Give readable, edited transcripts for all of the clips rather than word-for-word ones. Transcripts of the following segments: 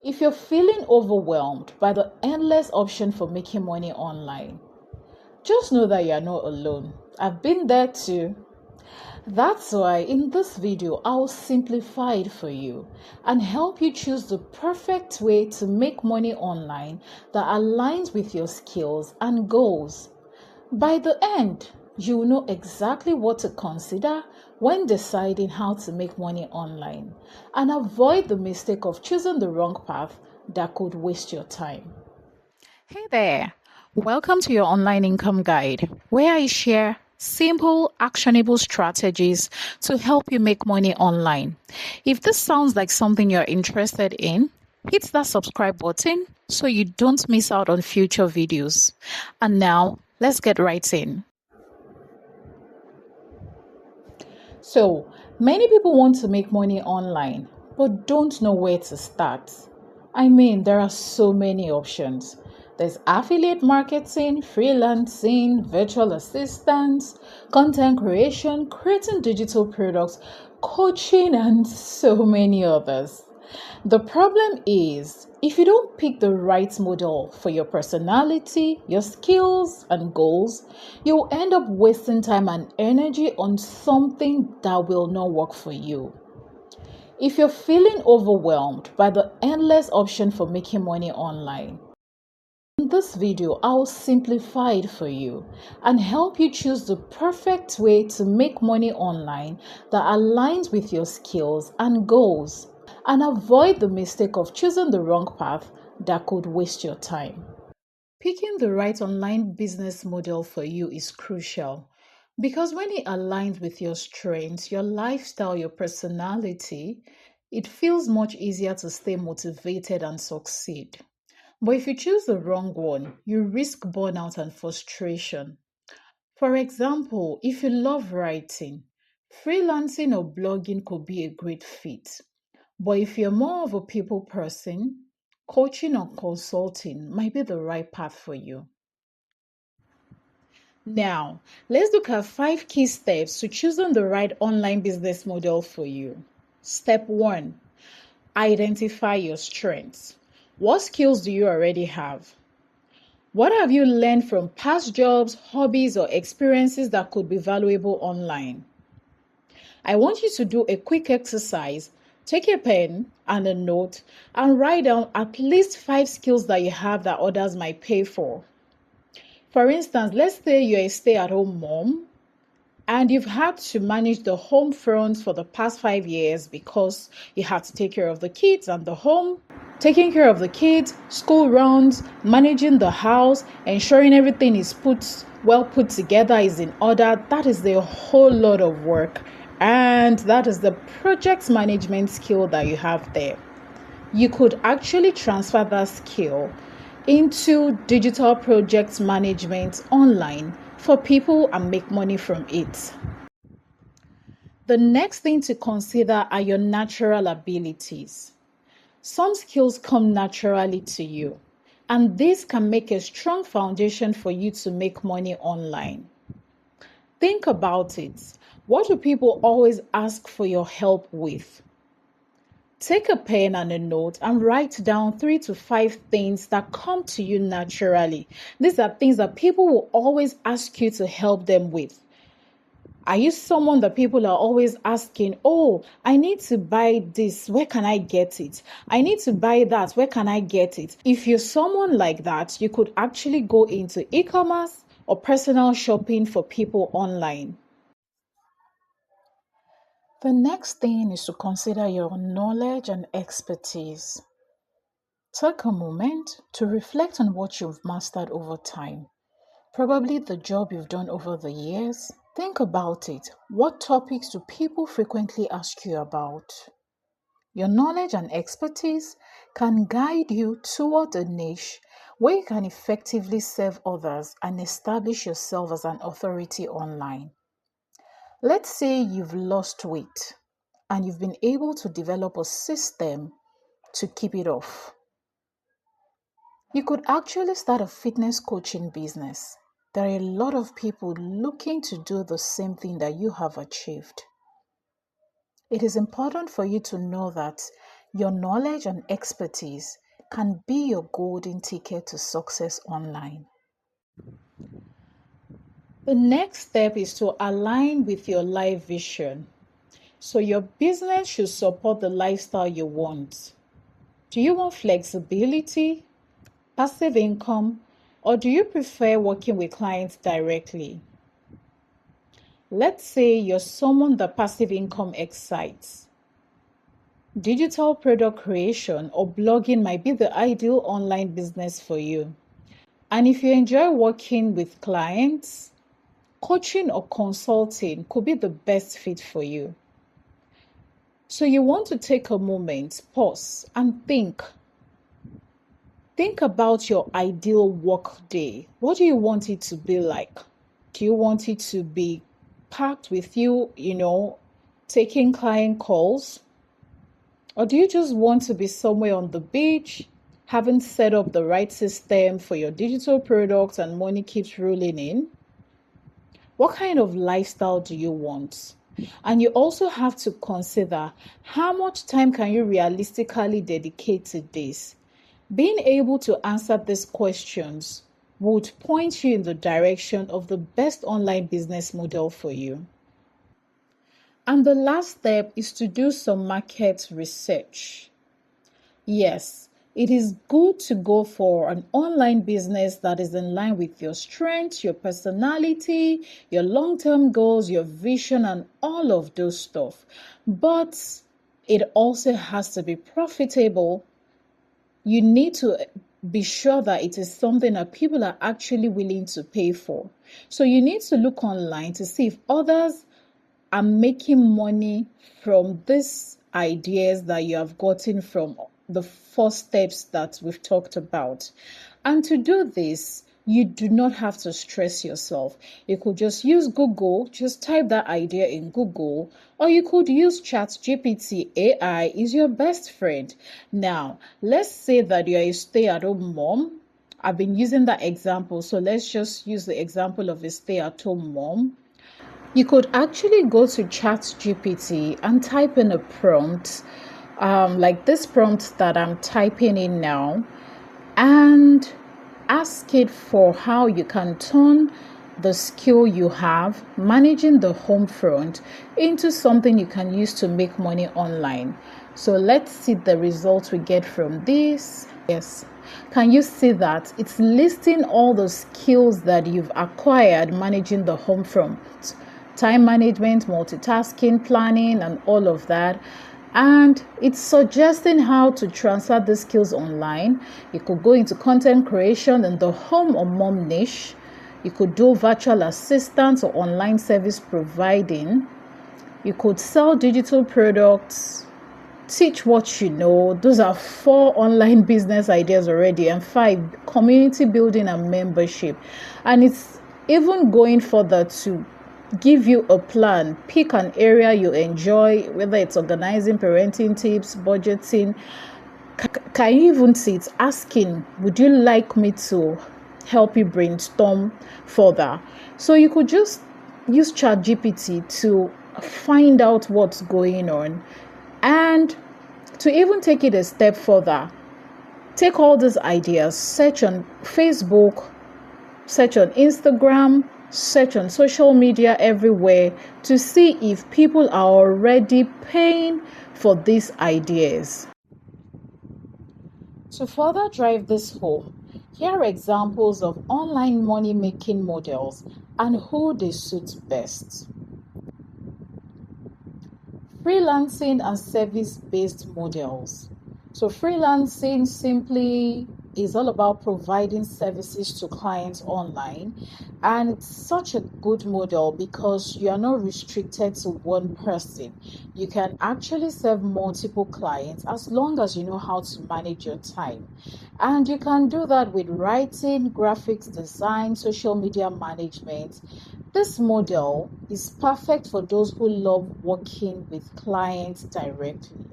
If you're feeling overwhelmed by the endless option for making money online, just know that you're not alone. I've been there too. That's why in this video, I'll simplify it for you and help you choose the perfect way to make money online that aligns with your skills and goals. By the end, you will know exactly what to consider when deciding how to make money online and avoid the mistake of choosing the wrong path that could waste your time. Hey there, welcome to your online income guide, where I share simple, actionable strategies to help you make money online. If this sounds like something you're interested in, hit that subscribe button so you don't miss out on future videos. And now, let's get right in. So, many people want to make money online, but don't know where to start. I mean, there are so many options. There's affiliate marketing, freelancing, virtual assistants, content creation, creating digital products, coaching, and so many others. The problem is, if you don't pick the right model for your personality, your skills, and goals, you'll end up wasting time and energy on something that will not work for you. If you're feeling overwhelmed by the endless option for making money online, in this video, I'll simplify it for you and help you choose the perfect way to make money online that aligns with your skills and goals and avoid the mistake of choosing the wrong path that could waste your time. Picking the right online business model for you is crucial because when it aligns with your strengths, your lifestyle, your personality, it feels much easier to stay motivated and succeed. But if you choose the wrong one, you risk burnout and frustration. For example, if you love writing, freelancing or blogging could be a great fit. But if you're more of a people person, coaching or consulting might be the right path for you. Now, let's look at 5 key steps to choosing the right online business model for you. Step 1. Identify your strengths. What skills do you already have? What have you learned from past jobs, hobbies, or experiences that could be valuable online? I want you to do a quick exercise. Take a pen and a note and write down at least 5 skills that you have that others might pay for. For instance, let's say you're a stay-at-home mom and you've had to manage the home front for the past 5 years because you had to take care of the kids and the home. Taking care of the kids, school runs, managing the house, ensuring everything is well put together, is in order. That is a whole lot of work. And that is the project management skill that you have there. You could actually transfer that skill into digital project management online for people and make money from it. The next thing to consider are your natural abilities. Some skills come naturally to you, and this can make a strong foundation for you to make money online. Think about it. What do people always ask for your help with? Take a pen and a note and write down 3 to 5 things that come to you naturally. These are things that people will always ask you to help them with. Are you someone that people are always asking, oh, I need to buy this, where can I get it? I need to buy that, where can I get it? If you're someone like that, you could actually go into e-commerce or personal shopping for people online. The next thing is to consider your knowledge and expertise. Take a moment to reflect on what you've mastered over time. Probably the job you've done over the years. Think about it. What topics do people frequently ask you about? Your knowledge and expertise can guide you toward a niche where you can effectively serve others and establish yourself as an authority online. Let's say you've lost weight and you've been able to develop a system to keep it off. You could actually start a fitness coaching business. There are a lot of people looking to do the same thing that you have achieved. It is important for you to know that Your knowledge and expertise can be your golden ticket to success online. The next step is to align with your life vision. So your business should support the lifestyle you want. Do you want flexibility, passive income, or do you prefer working with clients directly? Let's say you're someone that passive income excites. Digital product creation or blogging might be the ideal online business for you. And if you enjoy working with clients, coaching or consulting could be the best fit for you. So you want to take a moment, pause, and think. Think about your ideal work day. What do you want it to be like? Do you want it to be packed with you, taking client calls? Or do you just want to be somewhere on the beach, having set up the right system for your digital products and money keeps rolling in? What kind of lifestyle do you want? And you also have to consider how much time can you realistically dedicate to this? Being able to answer these questions would point you in the direction of the best online business model for you. And the last step is to do some market research. Yes, it is good to go for an online business that is in line with your strengths, your personality, your long-term goals, your vision, and all of those stuff. But it also has to be profitable. You need to be sure that it is something that people are actually willing to pay for. So you need to look online to see if others are making money from these ideas that you have gotten from the 4 steps that we've talked about. And to do this, you do not have to stress yourself. You could just use Google, just type that idea in Google, or you could use ChatGPT. AI is your best friend. Now, let's say that you're a stay-at-home mom. I've been using that example, so let's just use the example of a stay-at-home mom. You could actually go to ChatGPT and type in a prompt, like this prompt that I'm typing in now, and ask it for how you can turn the skill you have managing the home front into something you can use to make money online. So let's see the results we get from this. Yes. Can you see that? It's listing all the skills that you've acquired managing the home front. Time management, multitasking, planning, and all of that. And it's suggesting how to transfer the skills online. You could go into content creation in the home or mom niche. You could do virtual assistance or online service providing. You could sell digital products, teach what you know. Those are 4 online business ideas already, and 5 community building and membership. And it's even going further to give you a plan. Pick an area you enjoy, whether it's organizing, parenting tips, budgeting. Can you even see it's asking, would you like me to help you brainstorm further? So you could just use ChatGPT to find out what's going on. And to even take it a step further, take all these ideas, search on Facebook, search on Instagram, search on social media everywhere to see if people are already paying for these ideas. To further drive this home, here are examples of online money making models and who they suit best. Freelancing and service-based models. So freelancing simply is all about providing services to clients online, and it's such a good model because you are not restricted to one person. You can actually serve multiple clients as long as you know how to manage your time, and you can do that with writing, graphics design, social media management. This model is perfect for those who love working with clients directly.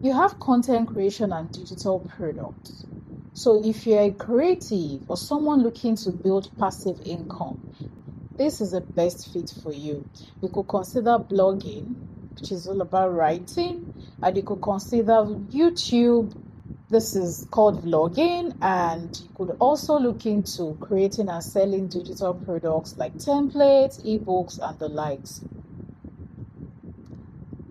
You have content creation and digital products. So if you're a creative or someone looking to build passive income, this is the best fit for you. You could consider blogging, which is all about writing, and you could consider YouTube. This is called vlogging, and you could also look into creating and selling digital products like templates, ebooks, and the likes.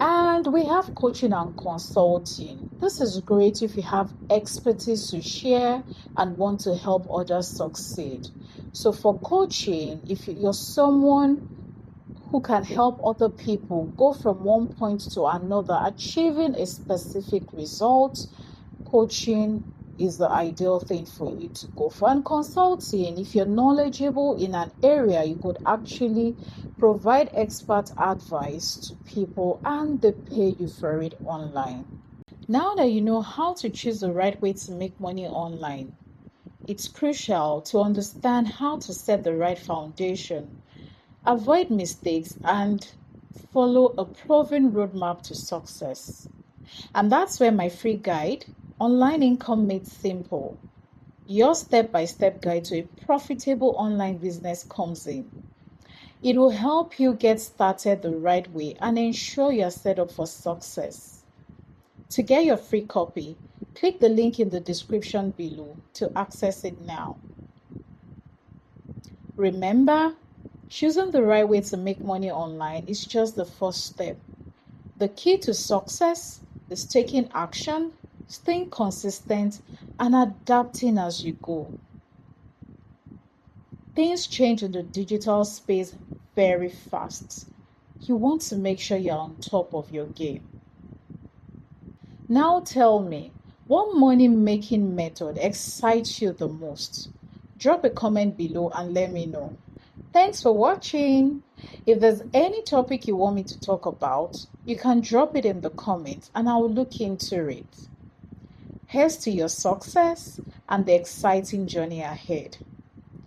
And we have coaching and consulting. This is great if you have expertise to share and want to help others succeed. So for coaching, if you're someone who can help other people go from one point to another, achieving a specific result, coaching is the ideal thing for you to go for. And consulting, if you're knowledgeable in an area, you could actually provide expert advice to people and they pay you for it online. Now that you know how to choose the right way to make money online, it's crucial to understand how to set the right foundation, avoid mistakes, and follow a proven roadmap to success. And that's where my free guide, Online Income Made Simple, your step-by-step guide to a profitable online business, comes in. It will help you get started the right way and ensure you're set up for success. To get your free copy, click the link in the description below to access it now. Remember, choosing the right way to make money online is just the first step. The key to success is taking action, staying consistent, and adapting as you go. Things change in the digital space very fast. You want to make sure you're on top of your game. Now tell me, what money-making method excites you the most? Drop a comment below and let me know. Thanks for watching. If there's any topic you want me to talk about, you can drop it in the comments and I'll look into it. Here's to your success and the exciting journey ahead.